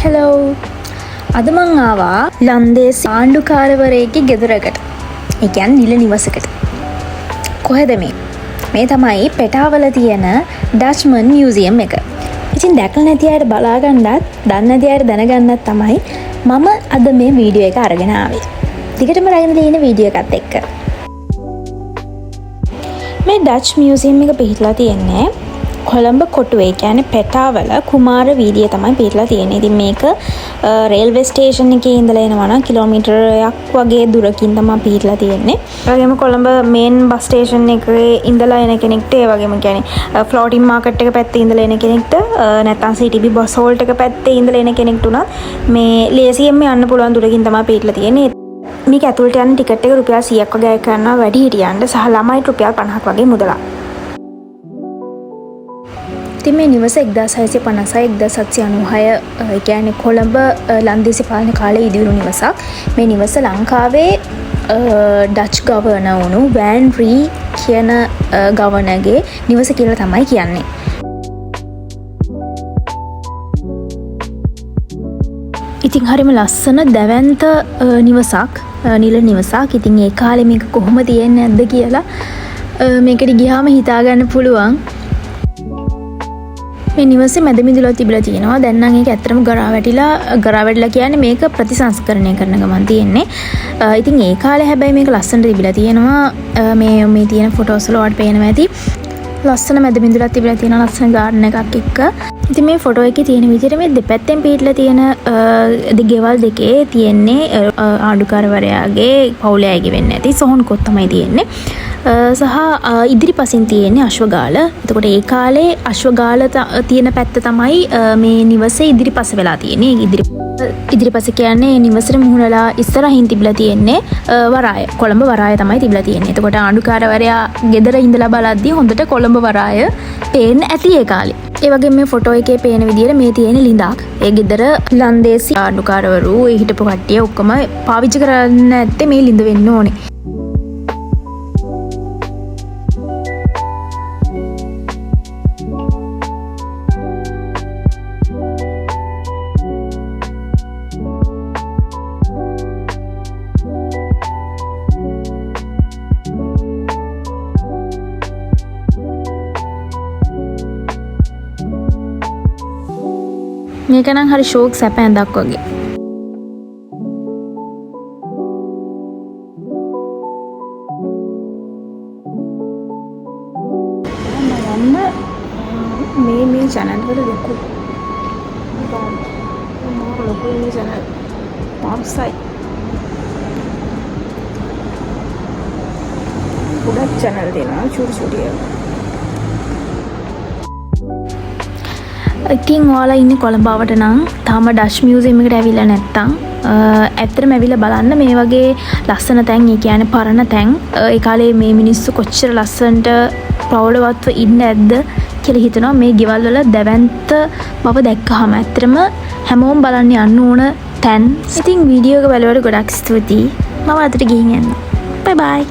Hello අද මං ආවා ලන්දේසි ආණ්ඩුකාරවරයෙක්ගේ ගෙදරකට. ඒ කියන්නේ නිල නිවසකට. කොහෙද මේ තමයි පෙටාවල තියෙන ඩච්මන් මියුසියම් එක. ඉතින් දැකලා නැති අයට බලා ගන්නත්, දන්නේ නැති අයට දැනගන්නත් තමයි මම අද මේ වීඩියෝ එක අරගෙන ආවේ. දිගටම රැගෙන තියෙන වීඩියෝ එකත් එක්ක. මේ ඩච් මියුසියම් එක පිහිටලා තියෙන්නේ කොළඹ කොටුවේ, කියන්නේ පෙටාවල කුමාර වීදියේ තමයි පිහිටලා තියෙන්නේ. ඉතින් මේක රේල්වේ ස්ටේෂන් එකේ ඉඳලා එනවා නම් කිලෝමීටරයක් වගේ දුරකින් තමයි පිහිටලා තියෙන්නේ. ඒ වගේම කොළඹ මේන් බස් ස්ටේෂන් එකේ ඉඳලා එන කෙනෙක්ට, ඒ වගේම කියන්නේ ෆ්ලෝටින් මාකට් එක පැත්තේ ඉඳලා එන කෙනෙක්ට, නැත්නම් CTB බස් හෝල්ට් එක පැත්තේ ඉඳලා එන කෙනෙක්ට උනත් මේ ලේසියෙන්ම යන්න පුළුවන් දුරකින් තමයි පිහිටලා තියෙන්නේ. මේක ඇතුළට යන ටිකට් එක රුපියල් 100ක් වගේ අය කරනවා වැඩි හිටියන්ට, සහ ළමයිට රුපියල් 50ක් වගේ මුදලක්. මේ නිවස 1656-1796 කියන්නේ කොළඹ ලන්දේසි පාලන කාලේ ඉදිවුණු නිවසක්. මේ නිවස ලංකාවේ ඩච් ගවර්නර් වුණු වෑන් රී කියන ගවර්නර්ගේ නිවස කියලා තමයි කියන්නේ. ඉතින් හරිම ලස්සන දැවැන්ත නිවසක්, නිල නිවසක්. ඉතින් ඒ කාලේ මේක කොහොම තියෙන්නේ නැද්ද කියලා මේකට ගියාම හිතා ගන්න පුළුවන්. මේ නිවසේ මැද මිදුලක් තිබිලා තියෙනවා. දැන් නම් ඒක ඇත්තටම ගරා වැටිලා කියන්නේ මේක ප්‍රතිසංස්කරණය කරන ගමන් තියෙන්නේ. ඉතින් ඒ කාලේ හැබැයි මේක ලස්සනට තිබිලා තියෙනවා. මේ තියෙන ෆොටෝස් වල ඔයාලට පේනවා ඇති. ලස්සන මැද මිදුලක් තිබිලා තියෙනවා, ලස්සන ගාඩන් එකක් එක්ක. ඉතින් මේ ෆොටෝ එකේ තියෙන විදිහට මේ දෙපැත්තෙන් පිටලා තියෙන ගෙවල් දෙකේ තියෙන්නේ ආණ්ඩුකාරවරයාගේ පවුලේ අයගේ වෙන්න ඇති සොහොන් කොත් තමයි තියෙන්නේ. සහ ඉදිරිපසින් තියෙන්නේ අශ්වගාල. එතකොට ඒ කාලේ අශ්වගාල තියෙන පැත්ත තමයි මේ නිවසේ ඉදිරිපස වෙලා තියෙන්නේ. ඉදිරිපස කියන්නේ නිවසේට මුහුණලා ඉස්සරහින් තිබිලා තියෙන්නේ වරාය. කොළඹ වරාය තමයි තිබිලා තියෙන්නේ. එතකොට ආණ්ඩුකාරවරයා ගෙදර ඉඳලා බලද්දී හොඳට කොළඹ වරාය පේන්න ඇති ඒ කාලේ. ඒ වගේ මේ ෆොටෝ එකේ පේන විදිහට මේ තියෙන ලිඳක්. ඒ ගෙදර ලන්දේසි ආණ්ඩුකාරවරු හිටපු කට්ටිය ඔක්කොම පාවිච්චි කරන්න ඇත්තේ මේ ලිඳ වෙන්න ඕනේ. මේක නම් හරි ෂෝක් සැප ඇඳක් වගේ. මේ channel වල ලොකු මේ channel පාර්සයි ගොඩක් channel දෙනවා චූටි ඒවා. ඉතින් ඔයාලා ඉන්නේ කොළඹවට නම් තාම ඩච් මියුසියම් එකට ඇවිල්ලා නැත්තම් ඇත්තටම ඇවිල්ලා බලන්න. මේ වගේ ලස්සන තැන්, ඒ කියන්නේ පරණ තැන්, ඒ කාලේ මේ මිනිස්සු කොච්චර ලස්සනට ප්‍රෞಢවත්ව ඉන්න ඇද්ද කියලා හිතනවා. මේ ගෙවල් වල දැවැන්ත බව දැක්කහම ඇත්තටම හැමෝම බලන්න යන්න ඕන තැන්. ඉතින් වීඩියෝ එක බලවට ගොඩක් ස්තුතියි. මම අදට ගිහින් යනවා. බයි බයි.